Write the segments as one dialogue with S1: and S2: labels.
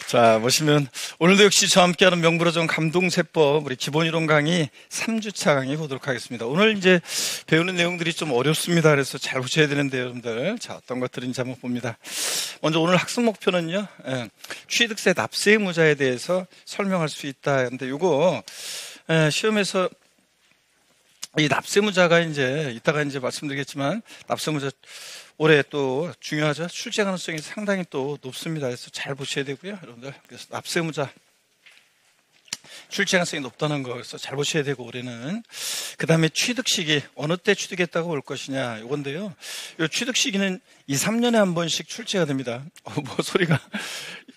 S1: 자, 보시면 오늘도 역시 저와 함께하는 명불허전 감동세법 우리 기본이론 강의 3주차 강의 보도록 하겠습니다. 오늘 이제 배우는 내용들이 좀 어렵습니다. 그래서 잘 보셔야 되는데요, 여러분들. 자, 어떤 것들인지 한번 봅니다. 먼저 오늘 학습 목표는요, 취득세 납세 의무자에 대해서 설명할 수 있다. 근데 이거 시험에서 이 납세 의무자가 이따가 말씀드리겠지만 납세 의무자 올해 또 중요하죠. 출제 가능성이 상당히 또 높습니다. 그래서 잘 보셔야 되고요, 여러분들. 그래서 납세 의무자 출제 가능성이 높다는 거, 그래서 잘 보셔야 되고, 올해는. 그 다음에 취득 시기, 어느 때 취득했다고 볼 것이냐, 이건데요. 이 취득 시기는 2, 3년에 한 번씩 출제가 됩니다. 뭐 소리가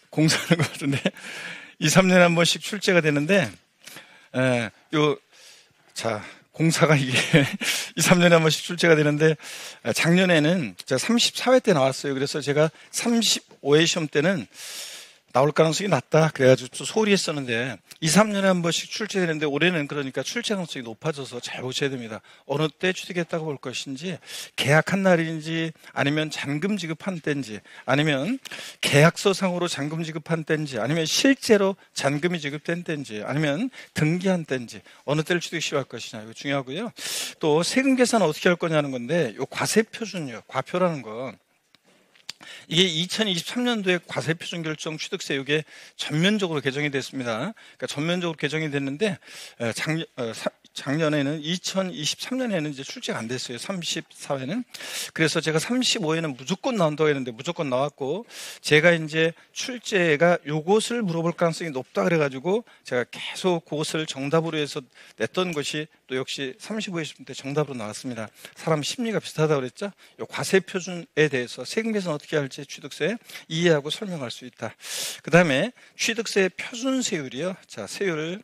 S1: 공사하는 것 같은데. 2, 3년에 한 번씩 출제가 되는데, 공사가 이게 2, 3년에 한 번씩 출제가 되는데, 작년에는 제가 34회 때 나왔어요. 그래서 제가 35회 시험 때는 나올 가능성이 낮다 그래가지고 좀 소홀히 했었는데, 2, 3년에 한 번씩 출제되는데 올해는 그러니까 출제 가능성이 높아져서 잘 보셔야 됩니다. 어느 때 취득했다고 볼 것인지, 계약한 날인지, 아니면 잔금 지급한 때인지, 아니면 계약서상으로 잔금 지급한 때인지, 아니면 실제로 잔금이 지급된 때인지, 아니면 등기한 때인지, 어느 때를 취득 시효할 것이냐, 이거 중요하고요. 또 세금 계산 어떻게 할 거냐는 건데, 요 과세표준요, 과표라는 거, 이게 2023년도에 과세표준 결정 취득세 이게 전면적으로 개정이 됐습니다. 그러니까 전면적으로 개정이 됐는데, 작년에는 2023년에는 이제 출제가 안 됐어요. 34회는. 그래서 제가 35회는 무조건 나온다고 했는데 무조건 나왔고, 제가 이제 출제가 요것을 물어볼 가능성이 높다 그래가지고 제가 계속 그것을 정답으로 해서 냈던 것이 또 역시 35회 시험 때 정답으로 나왔습니다. 사람 심리가 비슷하다고 그랬죠. 요 과세표준에 대해서 세금 계산 어떻게 할지 취득세 이해하고 설명할 수 있다. 그 다음에 취득세 표준세율이요. 자, 세율을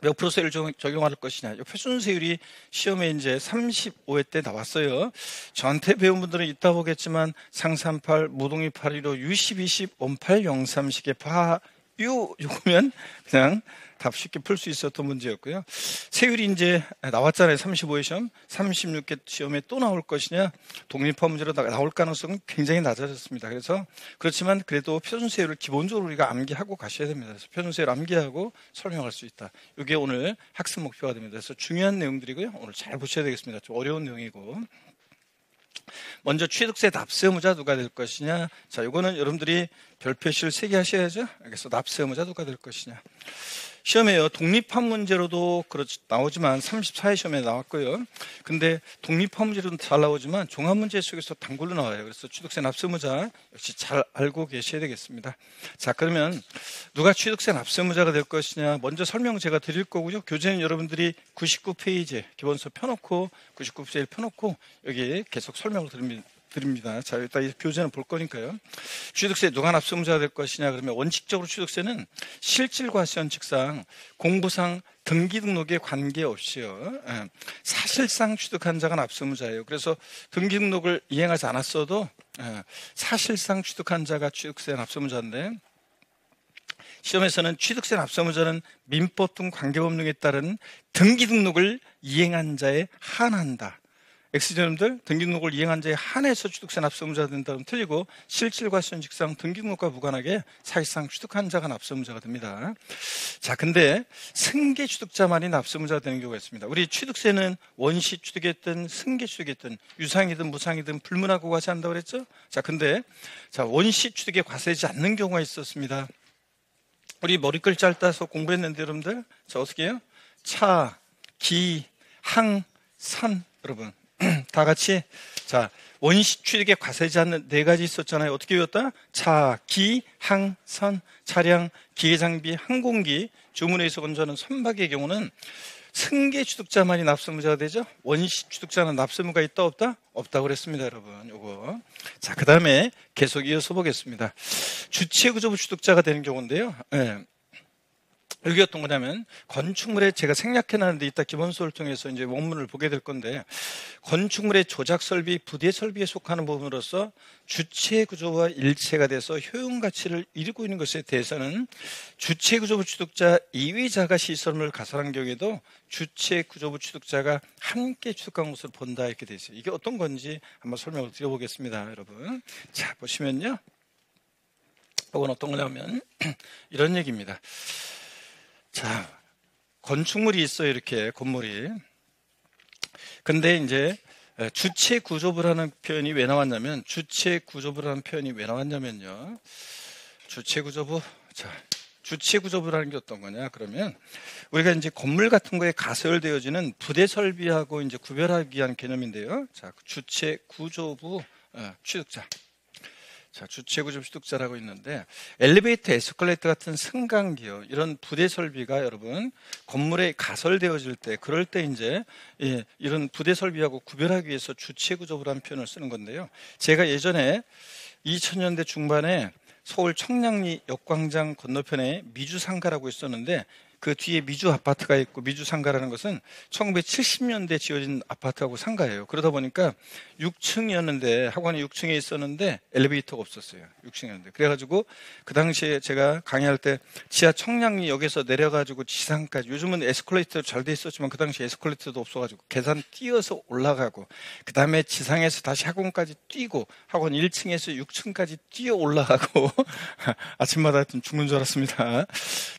S1: 몇 프로세율 적용할 것이냐. 이 표준세율이 시험에 이제 35회 때 나왔어요. 저한테 배운 분들은 이따 보겠지만 상삼팔, 무동이 815, 유십 20, 원팔 03식의 요거면 그냥 답 쉽게 풀 수 있었던 문제였고요. 세율이 이제 나왔잖아요. 35회 시험, 36회 시험에 또 나올 것이냐, 독립화 문제로 나올 가능성은 굉장히 낮아졌습니다. 그래서 그렇지만 그래도 표준세율을 기본적으로 우리가 암기하고 가셔야 됩니다. 그래서 표준세율 암기하고 설명할 수 있다. 이게 오늘 학습 목표가 됩니다. 그래서 중요한 내용들이고요. 오늘 잘 보셔야 되겠습니다. 좀 어려운 내용이고. 먼저 취득세 납세 의무자 누가 될 것이냐. 자, 이거는 여러분들이 별표시를 3개 하셔야죠. 그래서 납세 의무자 누가 될 것이냐. 시험에요. 독립한 문제로도 나오지만 34회 시험에 나왔고요. 근데 독립한 문제로도 잘 나오지만 종합 문제 속에서 단골로 나와요. 그래서 취득세 납세 의무자 역시 잘 알고 계셔야 되겠습니다. 자, 그러면 누가 취득세 납세 의무자가 될 것이냐. 먼저 설명 제가 드릴 거고요. 교재는 여러분들이 99페이지 기본서 펴놓고 99페이지를 펴놓고 여기 계속 설명을 드립니다. 자, 일단 이 교재는 볼 거니까요. 취득세 누가 납세 의무자가 될 것이냐. 그러면 원칙적으로 취득세는 실질과세원칙상 공부상 등기 등록에 관계없이요, 사실상 취득한 자가 납세 의무자예요. 그래서 등기 등록을 이행하지 않았어도 사실상 취득한 자가 취득세 납세 의무자인데, 시험에서는 취득세 납세 의무자는 민법 등 관계법령에 따른 등기 등록을 이행한 자에 한한다. X자님들 등기등록을 이행한 자에 한해서 취득세 납세 의무자가 된다면 틀리고, 실질과세원칙상 등기등록과 무관하게 사실상 취득한 자가 납세 의무자가 됩니다. 자, 근데 승계 취득자만이 납세 의무자가 되는 경우가 있습니다. 우리 취득세는 원시 취득이든 승계 취득이든 유상이든 무상이든 불문하고 과세한다고 그랬죠? 자, 근데 원시 취득에 과세하지 않는 경우가 있었습니다. 우리 머리글 짧다서 공부했는데 여러분들, 자, 어떻게 해요? 차, 기, 항, 산, 여러분 다 같이, 자, 원시 취득에 과세하지 않는 4가지 있었잖아요. 어떻게 외웠다? 차, 기, 항, 선, 차량, 기계장비, 항공기, 주문에서 건조하는 선박의 경우는 승계 취득자만이 납세 의무자가 되죠. 원시 취득자는 납세 의무가 있다 없다? 없다고 그랬습니다, 여러분. 요거. 자, 그 다음에 계속 이어서 보겠습니다. 주체구조부 취득자가 되는 경우인데요. 여기 어떤 거냐면, 건축물에 제가 생략해놨는데 이따 기본서를 통해서 이제 원문을 보게 될 건데, 건축물의 조작 설비, 부대 설비에 속하는 부분으로서 주체 구조와 일체가 돼서 효용 가치를 이루고 있는 것에 대해서는 주체 구조부 취득자 2위자가 시설물을 가설한 경우에도 주체 구조부 취득자가 함께 취득한 것으로 본다, 이렇게 돼 있어요. 이게 어떤 건지 한번 설명을 드려보겠습니다, 여러분. 자, 보시면요. 이건 어떤 거냐면 이런 얘기입니다. 자, 건축물이 있어요. 이렇게 건물이. 근데 이제 주체 구조부라는 표현이 왜 나왔냐면 주체 구조부라는 표현이 왜 나왔냐면요. 주체 구조부. 자, 주체 구조부라는 게 어떤 거냐? 그러면 우리가 이제 건물 같은 거에 가설되어지는 부대 설비하고 이제 구별하기 위한 개념인데요. 자, 주체 구조부 취득자. 자, 주체구조 취득자라고 있는데 엘리베이터, 에스컬레이터 같은 승강기요. 이런 부대 설비가 여러분 건물에 가설되어질 때 그럴 때 이제 이런 부대 설비하고 구별하기 위해서 주체구조부라는 표현을 쓰는 건데요. 제가 예전에 2000년대 중반에 서울 청량리 역광장 건너편에 미주상가라고 있었는데 그 뒤에 미주 아파트가 있고 미주 상가라는 것은 1970년대 지어진 아파트하고 상가예요. 그러다 보니까 6층이었는데 학원이 6층에 있었는데 엘리베이터가 없었어요. 6층이었는데. 그래가지고 그 당시에 제가 강의할 때 지하 청량리역에서 내려가지고 지상까지 요즘은 에스컬레이터 잘 돼 있었지만 그 당시 에스컬레이터도 없어가지고 계단 뛰어서 올라가고 그 다음에 지상에서 다시 학원까지 뛰고 학원 1층에서 6층까지 뛰어 올라가고 아침마다 하여튼 죽는 줄 알았습니다.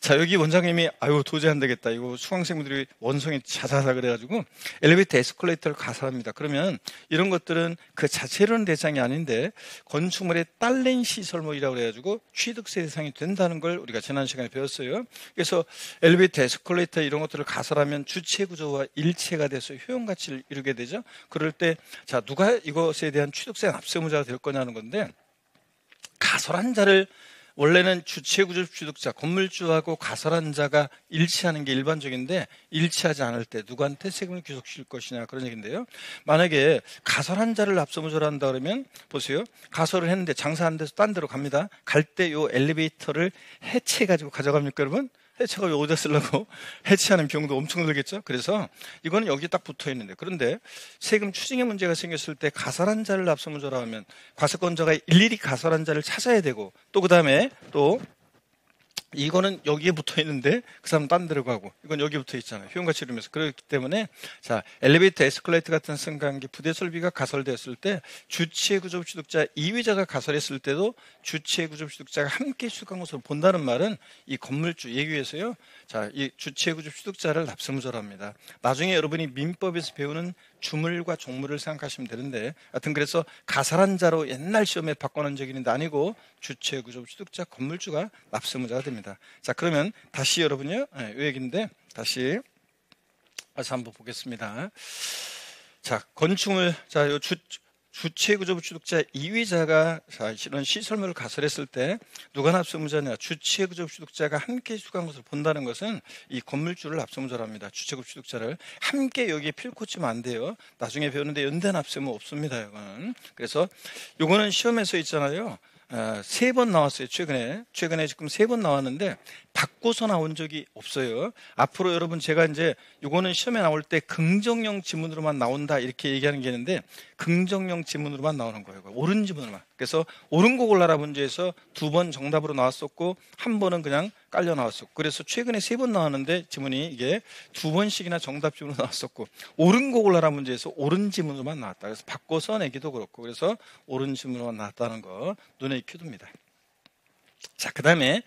S1: 자, 여기 원장님이 아유 도저히 안 되겠다. 이거 수강생분들이 원성이 자자자 그래가지고 엘리베이터 에스컬레이터를 가설합니다. 그러면 이런 것들은 그 자체로는 대상이 아닌데 건축물에 딸린 시설물이라고 그래가지고 취득세 대상이 된다는 걸 우리가 지난 시간에 배웠어요. 그래서 엘리베이터 에스컬레이터 이런 것들을 가설하면 주체 구조와 일체가 돼서 효용 가치를 이루게 되죠. 그럴 때 자 누가 이것에 대한 취득세 납세무자가 될 거냐는 건데 가설한 자를 원래는 주체구조 취득자, 건물주하고 가설한 자가 일치하는 게 일반적인데 일치하지 않을 때 누구한테 세금을 귀속시킬 것이냐 그런 얘기인데요. 만약에 가설한 자를 납세무자로 한다 그러면 보세요. 가설을 했는데 장사 안 돼서 딴 데로 갑니다. 갈 때 요 엘리베이터를 해체해가지고 가져갑니까 여러분? 해체가 어디다 쓰려고 해체하는 비용도 엄청 들겠죠. 그래서 이거는 여기 딱 붙어 있는데 그런데 세금 추징의 문제가 생겼을 때 가설한 자를 납세무자로 하면 과세권자가 일일이 가설한 자를 찾아야 되고 또 그다음에 또 이거는 여기에 붙어 있는데 그 사람 딴 데로 가고 이건 여기 붙어 있잖아요. 효용가치 이루면서 그렇기 때문에 자 엘리베이터, 에스컬레이터 같은 승강기 부대 설비가 가설되었을 때 주체구조 취득자 2위자가 가설했을 때도 주체구조 취득자가 함께 취득한 것으로 본다는 말은 이 건물주 얘기해서요. 자, 이 주체구조 취득자를 납세무자로 합니다. 나중에 여러분이 민법에서 배우는 주물과 종물을 생각하시면 되는데 하여튼 그래서 가설한 자로 옛날 시험에 바꿔놓은 적이 있는데 아니고 주체구조 취득자 건물주가 납세무자가 됩니다. 자, 그러면 다시 여러분요. 이 얘기인데 다시 한번 보겠습니다. 자, 건축물 자, 요 주체구조부 취득자 2위자가 이런 시설물을 가설했을 때 누가 납세무자냐? 주체구조부 취득자가 함께 취득한 것을 본다는 것은 이 건물주를 납세무자로 합니다. 주체구조 취득자를 함께 여기에 필코 치면 안 돼요. 나중에 배우는데 연대 납세무 없습니다. 이거는. 그래서 요거는 시험에서 있잖아요. 3번 나왔어요. 최근에 지금 3번 나왔는데 바꿔서 나온 적이 없어요. 앞으로 여러분 제가 이제 요거는 시험에 나올 때 긍정형 지문으로만 나온다 이렇게 얘기하는 게 있는데 긍정형 지문으로만 나오는 거예요. 옳은 지문으로만. 그래서 옳은 거 골라라 문제에서 2번 정답으로 나왔었고 한 번은 그냥 깔려 나왔었고 그래서 최근에 3번 나왔는데 지문이 이게 2번씩이나 정답 지문으로 나왔었고 옳은 거 골라라 문제에서 옳은 지문으로만 나왔다. 그래서 바꿔서 내기도 그렇고 그래서 옳은 지문으로만 나왔다는 거 눈에 익혀둡니다. 자, 그 다음에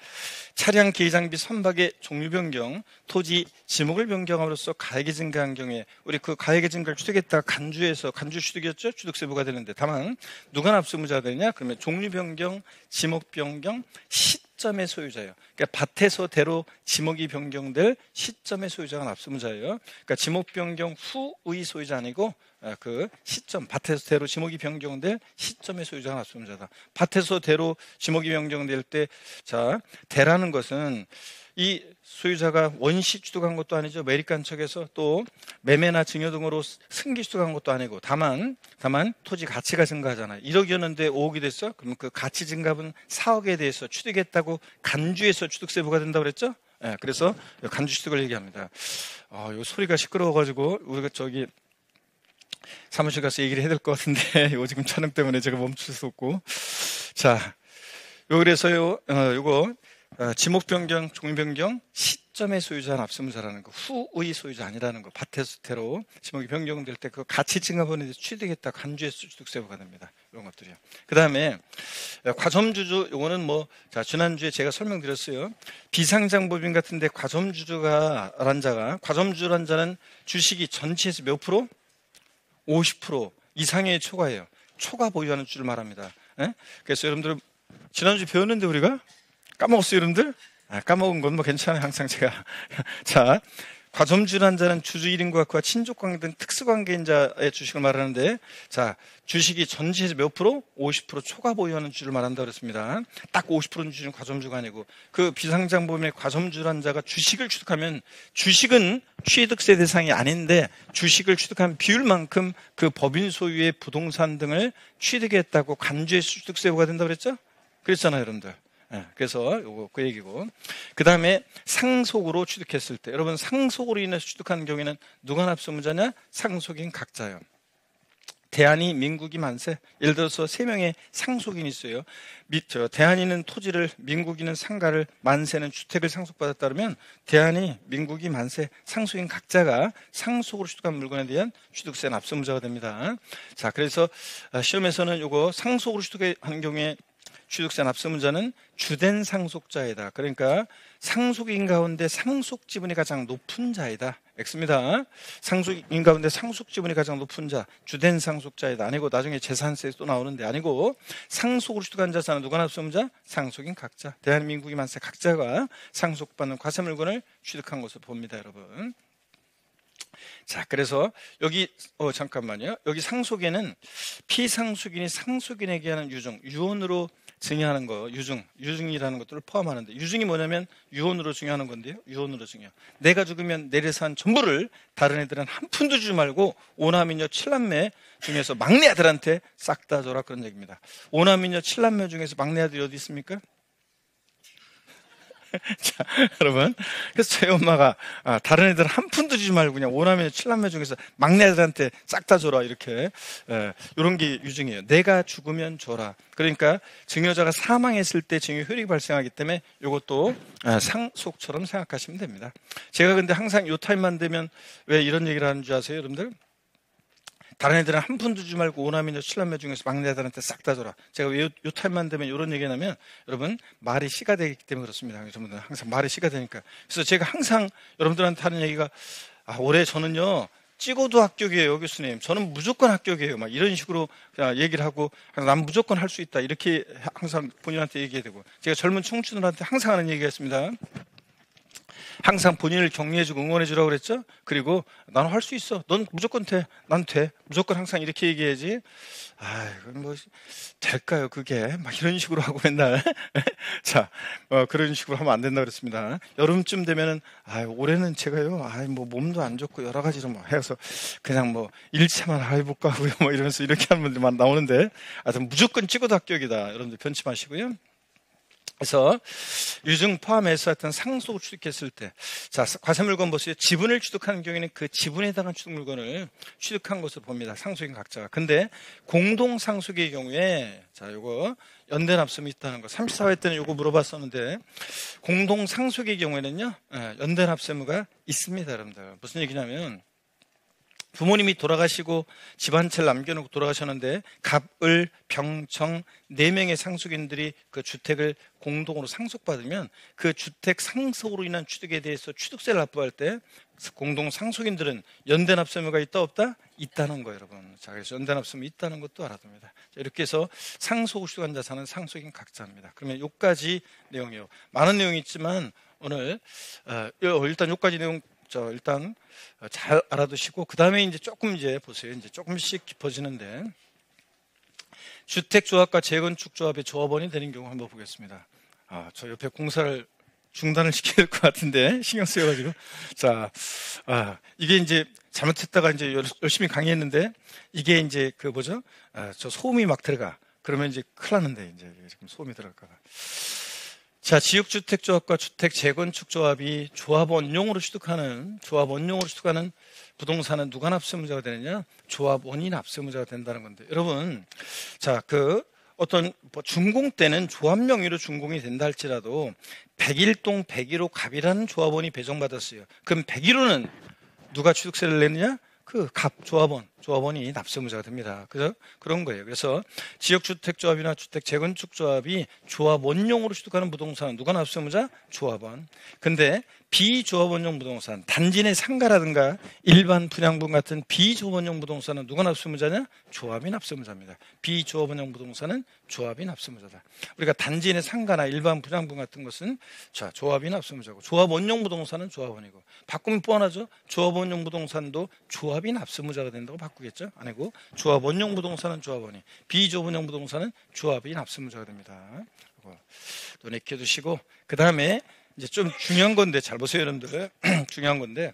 S1: 차량 기장비 선박의 종류 변경, 토지 지목을 변경함으로써 가액이 증가한 경우에 우리 그 가액의 증가를 취득했다가 간주 취득이었죠? 취득세 부과되는데 다만 누가 납세무자가 되냐? 그러면 종류 변경, 지목 변경, 시점의 소유자예요. 그러니까 밭에서 대로 지목이 변경될 시점의 소유자가 납세무자예요. 그러니까 지목 변경 후의 소유자 아니고 그 시점, 밭에서 대로 지목이 변경될 시점의 소유자가 납세무자다. 밭에서 대로 지목이 변경될 때, 자, 대라는 것은 이 소유자가 원시 취득한 것도 아니죠. 매립간 척에서 또 매매나 증여 등으로 승기 취득한 것도 아니고 다만 토지 가치가 증가하잖아요. 1억이었는데 5억이 됐어? 그러면 그 가치 증가분 4억에 대해서 취득했다고 간주에서 취득세 부과된다고 그랬죠? 네, 그래서 간주 취득을 얘기합니다. 요 소리가 시끄러워가지고 우리가 저기 사무실 가서 얘기를 해야 될 것 같은데 이거 지금 촬영 때문에 제가 멈출 수 없고 자, 그래서요 요거 지목 변경, 종류 변경, 초점의 소유자는 압수무자라는 거, 후의 소유자 아니라는 거, 바테스테로 지목이 변경될 때 그 가치 증가분에 취득했다 간주해서 취득세부가 됩니다. 이런 것들이요. 그 다음에 과점주주, 요거는 뭐, 자, 지난주에 제가 설명드렸어요. 비상장법인 같은데 과점주주란 자는 주식이 전체에서 몇 프로? 50% 이상의 초과예요. 초과 보유하는 주를 말합니다. 예? 그래서 여러분들 지난주 배웠는데 우리가 까먹었어요, 여러분들? 까먹은 건 뭐 괜찮아요. 항상 제가. 자, 과점주란 자는 주주 1인과 그와 친족관계 등 특수관계인 자의 주식을 말하는데, 자, 주식이 전체에서 몇 프로? 50% 초과 보유하는 주를 말한다고 그랬습니다. 딱 50%는 주는 과점주가 아니고, 그 비상장법인의 과점주란 자가 주식을 취득하면, 주식은 취득세 대상이 아닌데, 주식을 취득한 비율만큼 그 법인 소유의 부동산 등을 취득했다고 간주해서 취득세부가 된다고 그랬죠? 그랬잖아요, 여러분들. 그래서 요거 그 얘기고, 그 다음에 상속으로 취득했을 때, 여러분 상속으로 인해서 취득하는 경우에는 누가 납세무자냐? 상속인 각자요. 대한이, 민국이, 만세. 예를 들어서 3명의 상속인이 있어요. 대한이는 토지를, 민국이는 상가를, 만세는 주택을 상속받았다 그러면 대한이, 민국이, 만세, 상속인 각자가 상속으로 취득한 물건에 대한 취득세 납세무자가 됩니다. 자, 그래서 시험에서는 요거 상속으로 취득하는 경우에 취득세 납세무자는 주된 상속자이다. 그러니까 상속인 가운데 상속 지분이 가장 높은 자이다. X입니다. 상속인 가운데 상속 지분이 가장 높은 자, 주된 상속자이다. 아니고 나중에 재산세에 또 나오는데 아니고 상속으로 취득한 자산은 누가 납세무자? 상속인 각자. 대한민국이 만세 각자가 상속받는 과세 물건을 취득한 것을 봅니다, 여러분. 자, 그래서 여기 잠깐만요. 여기 상속에는 피상속인이 상속인에게 하는 유증, 유언으로 증여하는 거, 유증이라는 것들을 포함하는데, 유증이 뭐냐면 유언으로 증여하는 건데요. 유언으로 증여. 내가 죽으면 내 재산 전부를 다른 애들은 한 푼도 주지 말고 오남이녀 7남매 중에서 막내 아들한테 싹 다 줘라, 그런 얘기입니다. 오남이녀 7남매 중에서 막내 아들이 어디 있습니까? 자, 여러분. 그래서 저희 엄마가 다른 애들 한 푼도 주지 말고 그냥 5남매, 7남매 중에서 막내 애들한테 싹 다 줘라, 이렇게. 이런 게 유증이에요. 내가 죽으면 줘라. 그러니까 증여자가 사망했을 때 증여 효력이 발생하기 때문에 이것도 상속처럼 생각하시면 됩니다. 제가 근데 항상 요 타임만 되면 왜 이런 얘기를 하는 줄 아세요, 여러분들? 다른 애들은 한 푼도 주지 말고 오남이녀 7남매 중에서 막내 애들한테 싹 다 줘라. 제가 왜 요 타임만 되면 이런 얘기 하냐면, 여러분 말이 시가 되기 때문에 그렇습니다. 여러분들 항상 말이 시가 되니까. 그래서 제가 항상 여러분들한테 하는 얘기가, 올해 저는요 찍어도 합격이에요, 교수님. 저는 무조건 합격이에요. 막 이런 식으로 그냥 얘기를 하고, 난 무조건 할 수 있다, 이렇게 항상 본인한테 얘기해야 되고, 제가 젊은 청춘들한테 항상 하는 얘기가 있습니다. 항상 본인을 격려해주고 응원해주라고 그랬죠? 그리고 나는 할 수 있어. 넌 무조건 돼. 난 돼. 무조건 항상 이렇게 얘기해야지. 그건 뭐 될까요, 그게? 막 이런 식으로 하고 맨날. 자, 그런 식으로 하면 안 된다 그랬습니다. 여름쯤 되면은 올해는 제가요, 뭐 몸도 안 좋고 여러 가지로 뭐 해서 그냥 뭐 1차만 해볼까 하고요, 뭐 이러면서 이렇게 하는 분들만 나오는데, 하여튼 무조건 찍어도 합격이다. 여러분들 변치 마시고요. 그래서 유증 포함해서 하여튼 상속을 취득했을 때, 자, 과세물건 보세요. 지분을 취득하는 경우에는 그 지분에 해당한 취득물건을 취득한 것으로 봅니다. 상속인 각자가. 근데 공동상속의 경우에, 자, 요거 연대납세이 있다는 거 34회 때는 요거 물어봤었는데, 공동상속의 경우에는요 연대납세무가 있습니다, 여러분들. 무슨 얘기냐면, 부모님이 돌아가시고 집 한 채를 남겨놓고 돌아가셨는데 갑을, 병청 4명의 상속인들이 그 주택을 공동으로 상속받으면, 그 주택 상속으로 인한 취득에 대해서 취득세를 납부할 때 공동 상속인들은 연대납세무가 있다 없다? 있다는 거예요, 여러분. 자, 그래서 연대납세무 있다는 것도 알아둡니다. 자, 이렇게 해서 상속을 취득한 자산은 상속인 각자입니다. 그러면 요까지 내용이요. 많은 내용이 있지만 오늘 일단 요까지 내용 일단 잘 알아두시고, 그 다음에 이제 조금 보세요. 이제 조금씩 깊어지는데, 주택조합과 재건축조합의 조합원이 되는 경우 한번 보겠습니다. 저 옆에 공사를 중단을 시켜야 될 것 같은데 신경 쓰여가지고, 자, 이게 이제 잘못했다가 이제 열심히 강의했는데 이게 이제 저 소음이 막 들어가. 그러면 이제 큰일 났는데, 이제 지금 소음이 들어갈까 봐. 자, 지역주택조합과 주택재건축조합이 조합 원용으로 취득하는 부동산은 누가 납세무자가 되느냐? 조합원이 납세무자가 된다는 건데, 여러분, 자, 어떤 뭐 준공 때는 조합 명의로 준공이 된다 할지라도 101동 101호 갑이라는 조합원이 배정받았어요. 그럼 101호는 누가 취득세를 내느냐? 그 갑 조합원이 납세무자가 됩니다. 그래서 그런 거예요. 그래서 지역주택조합이나 주택재건축조합이 조합 원용으로 취득하는 부동산은 누가 납세무자? 조합원. 근데 비조합원용 부동산, 단지 내 상가라든가 일반 분양분 같은 비조합원용 부동산은 누가 납세무자냐? 조합이 납세무자입니다. 비조합원용 부동산은 조합이 납세무자다. 우리가 단지 내 상가나 일반 분양분 같은 것은 자, 조합이 납세무자고, 조합원용 부동산은 조합원이고, 바꾸면 뻔하죠. 조합원용 부동산도 조합이 납세무자가 된다고 바꾸겠죠? 아니고 조합원용 부동산은 조합원이, 비조합원용 부동산은 조합이 납세무자가 됩니다. 눈에 익혀두시고, 그 다음에 이제 좀 중요한 건데 잘 보세요, 여러분들. 중요한 건데,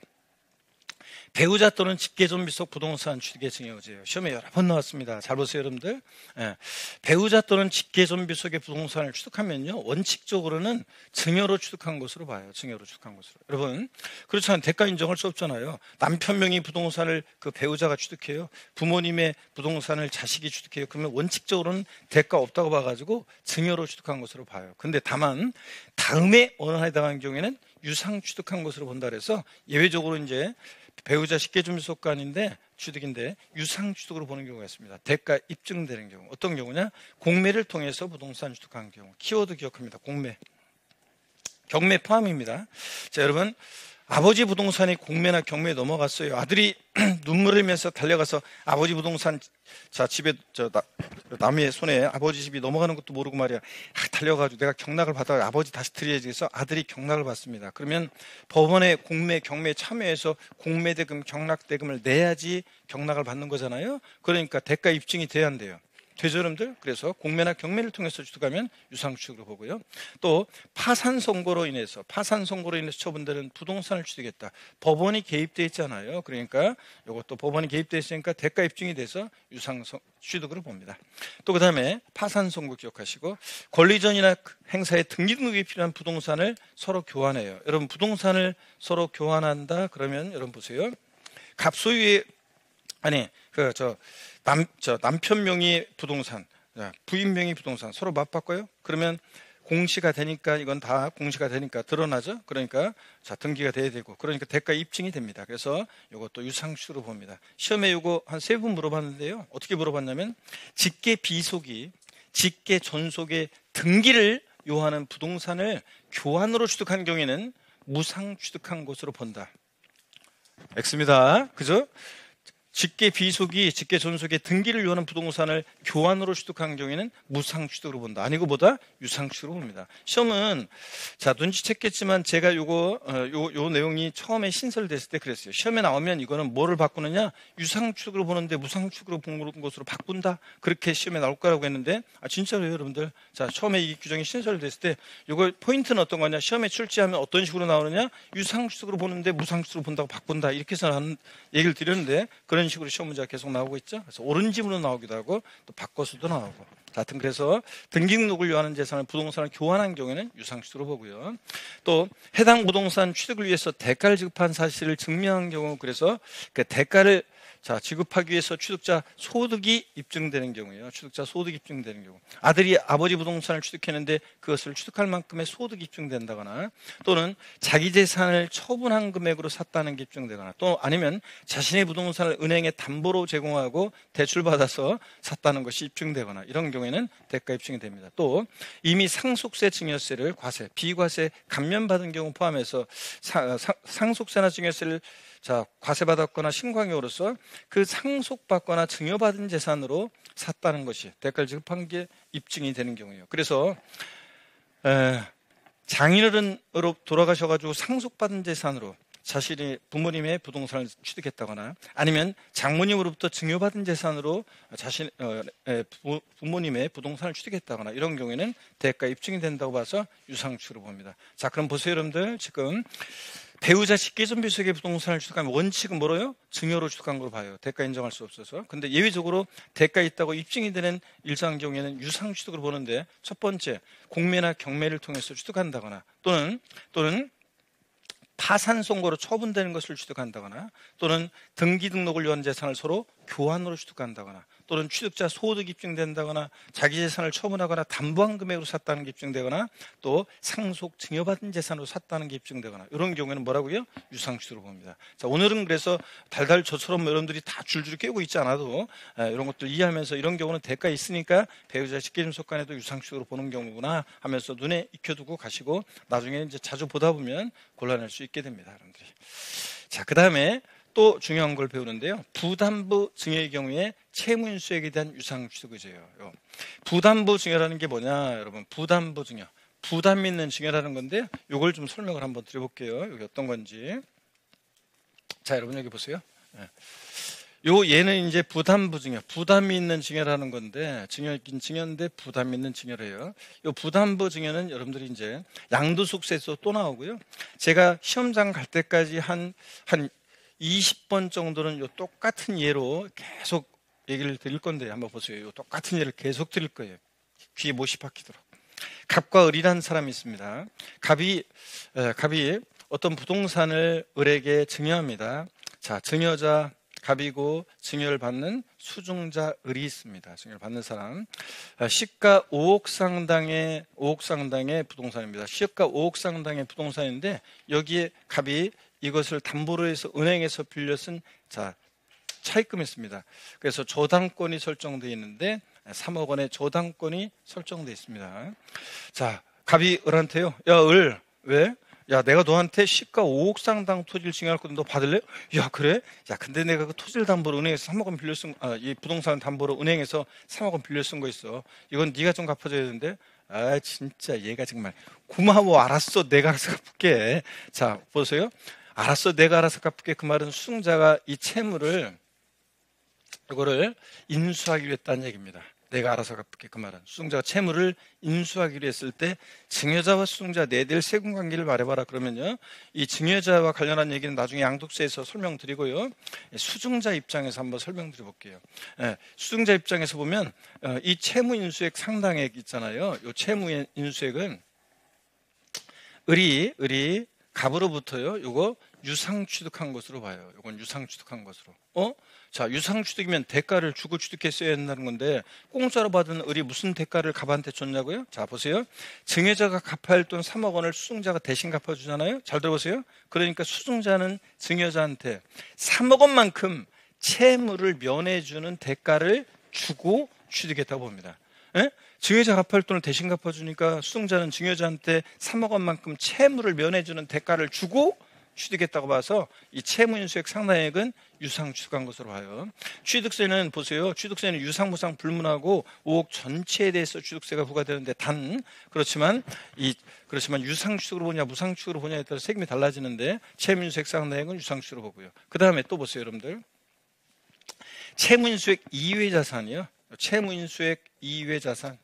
S1: 배우자 또는 직계존비 속 부동산 취득의 증여의제예요. 시험에 여러 번 나왔습니다. 잘 보세요, 여러분들. 예. 배우자 또는 직계존비 속의 부동산을 취득하면요, 원칙적으로는 증여로 취득한 것으로 봐요. 증여로 취득한 것으로. 여러분, 그렇지 않으면 대가 인정할 수 없잖아요. 남편 명의 부동산을 그 배우자가 취득해요. 부모님의 부동산을 자식이 취득해요. 그러면 원칙적으로는 대가 없다고 봐가지고 증여로 취득한 것으로 봐요. 근데 다만 다음에 어느 하나에 해당하는 경우에는 유상 취득한 것으로 본다 그래서 예외적으로 이제 배우자 직계존비 속간인데 취득인데 유상 취득으로 보는 경우가 있습니다. 대가 입증되는 경우. 어떤 경우냐? 공매를 통해서 부동산 취득한 경우. 키워드 기억합니다. 공매. 경매 포함입니다. 자, 여러분, 아버지 부동산이 공매나 경매에 넘어갔어요. 아들이 눈물을 흘리면서 달려가서 아버지 부동산, 자, 집에 남의 손에 아버지 집이 넘어가는 것도 모르고 말이야, 달려가지고 내가 경락을 받아 아버지 다시 드려야지 해서 아들이 경락을 받습니다. 그러면 법원에 공매, 경매에 참여해서 공매대금, 경락대금을 내야지 경락을 받는 거잖아요. 그러니까 대가 입증이 돼야 한대요. 되죠, 여러분들? 그래서 공매나 경매를 통해서 취득하면 유상취득으로 보고요. 또 파산 선고로 인해서 처분되는 부동산을 취득했다. 법원이 개입되어 있잖아요. 그러니까 이것도 법원이 개입되어 있으니까 대가 입증이 돼서 유상취득으로 봅니다. 또 그다음에 파산 선고 기억하시고, 권리전이나 행사에 등기 등록이 필요한 부동산을 서로 교환해요. 여러분, 부동산을 서로 교환한다 그러면 여러분 보세요. 갑소유의 남편 명의 부동산, 부인 명의 부동산 서로 맞바꿔요? 그러면 공시가 되니까, 이건 다 공시가 되니까 드러나죠? 그러니까 자, 등기가 돼야 되고, 그러니까 대가 입증이 됩니다. 그래서 이것도 유상취득으로 봅니다. 시험에 이거 한 3번 물어봤는데요. 어떻게 물어봤냐면, 직계 비속이 직계 전속의 등기를 요하는 부동산을 교환으로 취득한 경우에는 무상 취득한 것으로 본다. X입니다. 그죠? 직계 비속이 직계 전속의 등기를 요하는 부동산을 교환으로 취득한 경우에는 무상 취득으로 본다. 아니고 보다 유상 취득으로 봅니다. 시험은 자, 눈치챘겠지만 제가 요 내용이 처음에 신설됐을 때 그랬어요. 시험에 나오면 이거는 뭐를 바꾸느냐? 유상 취득으로 보는데 무상 취득으로 본 것으로 바꾼다. 그렇게 시험에 나올 거라고 했는데, 진짜로요, 여러분들. 자, 처음에 이 규정이 신설됐을 때 이거 포인트는 어떤 거냐? 시험에 출제하면 어떤 식으로 나오느냐? 유상 취득으로 보는데 무상 취득으로 본다고 바꾼다. 이렇게 해서 하는 얘기를 드렸는데, 그런 식으로 시험 문제가 계속 나오고 있죠. 그래서 옳은 지문으로 나오기도 하고 또 바꿔서도 나오고. 하여튼 그래서 등기 등록을 요하는 재산을 부동산을 교환한 경우에는 유상취득으로 보고요. 또 해당 부동산 취득을 위해서 대가를 지급한 사실을 증명한 경우, 그래서 그 대가를 지급하기 위해서 취득자 소득이 입증되는 경우예요. 취득자 소득이 입증되는 경우. 아들이 아버지 부동산을 취득했는데 그것을 취득할 만큼의 소득이 입증된다거나, 또는 자기 재산을 처분한 금액으로 샀다는 게 입증되거나, 또 아니면 자신의 부동산을 은행에 담보로 제공하고 대출받아서 샀다는 것이 입증되거나, 이런 경우에는 대가 입증이 됩니다. 또 이미 상속세 증여세를 과세, 비과세 감면받은 경우 포함해서 상속세나 증여세를 과세받았거나 신고한 경우로서 그 상속받거나 증여받은 재산으로 샀다는 것이 대가를 지급한 게 입증이 되는 경우예요. 그래서 장인어른으로 돌아가셔가지고 상속받은 재산으로 자신이 부모님의 부동산을 취득했다거나, 아니면 장모님으로부터 증여받은 재산으로 부모님의 부동산을 취득했다거나, 이런 경우에는 대가 입증이 된다고 봐서 유상취득으로 봅니다. 자, 그럼 보세요, 여러분들. 지금 배우자 직계존비 속의 부동산을 취득하면 원칙은 뭐로요? 증여로 취득한 걸로 봐요. 대가 인정할 수 없어서. 근데 예외적으로 대가 있다고 입증이 되는 일상 경우에는 유상 취득으로 보는데, 첫 번째, 공매나 경매를 통해서 취득한다거나, 또는 파산 선고로 처분되는 것을 취득한다거나, 또는 등기 등록을 위한 재산을 서로 교환으로 취득한다거나, 또는 취득자 소득이 입증된다거나 자기 재산을 처분하거나 담보한 금액으로 샀다는 게 입증되거나 또 상속 증여받은 재산으로 샀다는 게 입증되거나 이런 경우에는 뭐라고요? 유상취득으로 봅니다. 자, 오늘은 그래서 달달 저처럼 여러분들이 다 줄줄이 깨고 있지 않아도 이런 것들 이해하면서 이런 경우는 대가 있으니까 배우자 직계존속간에도 유상취득으로 보는 경우구나 하면서 눈에 익혀두고 가시고 나중에 이제 자주 보다 보면 곤란할 수 있게 됩니다, 여러분들이. 자, 그 다음에 또 중요한 걸 배우는데요. 부담부 증여의 경우에 채무인수액에 대한 유상취득 의제예요. 부담부 증여라는 게 뭐냐, 여러분? 부담부 증여. 부담 있는 증여라는 건데, 이걸 좀 설명을 한번 드려볼게요. 여기 어떤 건지. 자, 여러분 여기 보세요. 얘는 이제 부담부 증여, 부담이 있는 증여라는 건데, 증여긴 증여인데 부담이 있는 증여래요. 요 부담부 증여는 여러분들이 이제 양도소득세에서 또 나오고요. 제가 시험장 갈 때까지 한 20번 정도는 요 똑같은 예로 계속 얘기를 드릴 건데 한번 보세요. 요 똑같은 예를 계속 드릴 거예요. 귀에 못이 박히도록. 갑과 을이라는 사람이 있습니다. 갑이 어떤 부동산을 을에게 증여합니다. 자, 증여자 갑이고 증여를 받는 수증자 을이 있습니다. 증여를 받는 사람. 시가 5억 상당의 부동산입니다. 시가 5억 상당의 부동산인데 여기에 갑이 이것을 담보로 해서 은행에서 빌려 쓴 차입금이 있습니다. 그래서 저당권이 설정되어 있는데 3억 원의 저당권이 설정되어 있습니다. 자, 갑이 을한테요. 야, 을, 왜? 야, 내가 너한테 시가 5억 상당 토지를 증여할 건데 너 받을래? 야, 그래? 야, 근데 내가 그 토지를 담보로 은행에서 3억 원 빌려 이 부동산 담보로 은행에서 3억 원 빌려 쓴 거 있어. 이건 네가 좀 갚아줘야 되는데. 아, 진짜 얘가 정말 고마워. 알았어. 내가 알아서 갚을게. 자, 보세요. 알았어, 내가 알아서 갚을게. 그 말은 수증자가 이 채무를 이거를 인수하기로 했다는 얘기입니다. 내가 알아서 갚을게. 그 말은 수증자가 채무를 인수하기로 했을 때 증여자와 수증자 내될 세금관계를 말해봐라. 그러면요, 이 증여자와 관련한 얘기는 나중에 양도세에서 설명드리고요, 수증자 입장에서 한번 설명드려볼게요. 수증자 입장에서 보면 이 채무인수액 상당액 있잖아요. 이 채무인수액은 을이 갑으로부터요, 요거 유상취득한 것으로 봐요. 요건 유상취득한 것으로. 자, 유상취득이면 대가를 주고 취득했어야 한다는 건데 공짜로 받은 을이 무슨 대가를 갑한테 줬냐고요? 자, 보세요. 증여자가 갚아야 할 돈 3억 원을 수증자가 대신 갚아주잖아요. 잘 들어보세요. 그러니까 수증자는 증여자한테 3억 원만큼 채무를 면해주는 대가를 주고 취득했다고 봅니다. 증여자 갚을 돈을 대신 갚아주니까 수증자는 증여자한테 3억 원만큼 채무를 면해주는 대가를 주고 취득했다고 봐서 이 채무인수액 상당액은 유상취득한 것으로 봐요. 취득세는 보세요. 취득세는 유상무상 불문하고 5억 전체에 대해서 취득세가 부과되는데 그렇지만 유상취득으로 보냐 무상취득으로 보냐에 따라 세금이 달라지는데 채무인수액 상당액은 유상취득으로 보고요. 그 다음에 또 보세요, 여러분들. 채무인수액 이외 자산이요. 채무인수액 이외 자산.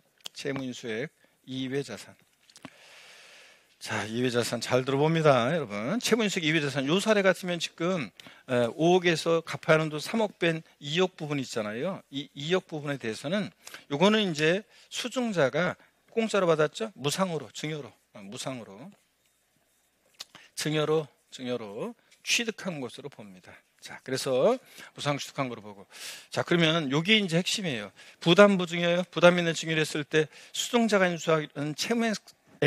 S1: 자, 이외자산 잘 들어봅니다, 여러분. 채무인수액 이외자산. 요 사례 같으면 지금 5억에서 갚아야 하는 돈 3억 뺀 2억 부분 있잖아요. 이 2억 부분에 대해서는 요거는 이제 수증자가 공짜로 받았죠? 무상으로, 증여로 취득한 것으로 봅니다. 자, 그래서 무상 취득한 거로 보고. 자, 그러면 여기 이제 핵심이에요. 부담부 증여요. 부담 있는 증여를 했을 때 수증자가 인수하는 채무액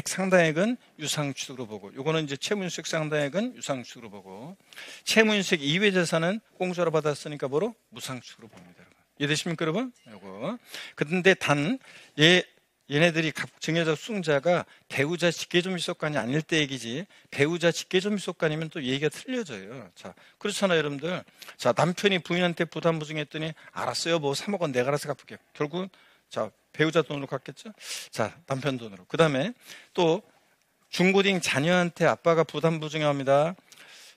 S1: 상당액은 유상취득으로 보고, 요거는 이제 채무인수액 상당액은 유상취득으로 보고, 채무인수액 이외 자산은 공짜로 받았으니까 뭐로? 무상취득으로 봅니다, 여러분. 이해되십니까, 여러분? 요거. 근데 얘네들이 증여자 수증자가 배우자 직계존비속간이 아닐 때 얘기지, 배우자 직계존비속간이면 또 얘기가 틀려져요. 자, 그렇잖아요, 여러분들. 자, 남편이 부인한테 부담부 증여했더니 알았어요, 뭐 3억 원 내가 알아서 갚을게요. 결국 자, 배우자 돈으로 갚겠죠? 자, 남편 돈으로. 그 다음에 또 중고딩 자녀한테 아빠가 부담부 증여합니다.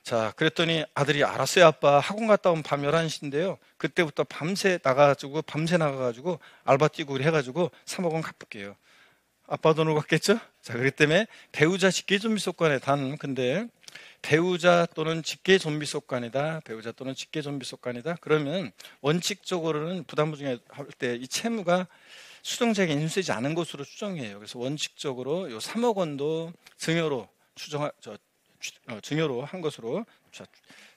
S1: 자, 그랬더니 아들이 알았어요, 아빠. 학원 갔다 오면 밤 11시인데요. 그때부터 밤새 나가가지고 알바 뛰고 해가지고 3억 원 갚을게요. 아빠 돈으로 갚겠죠? 자, 그렇기 때문에 배우자 직계존비속간에 근데 배우자 또는 직계존비속간이다. 그러면 원칙적으로는 부담부 증여할 때 이 채무가 수증자에게 인수되지 않은 것으로 추정해요. 그래서 원칙적으로 요 3억 원도 증여로 증여로 한 것으로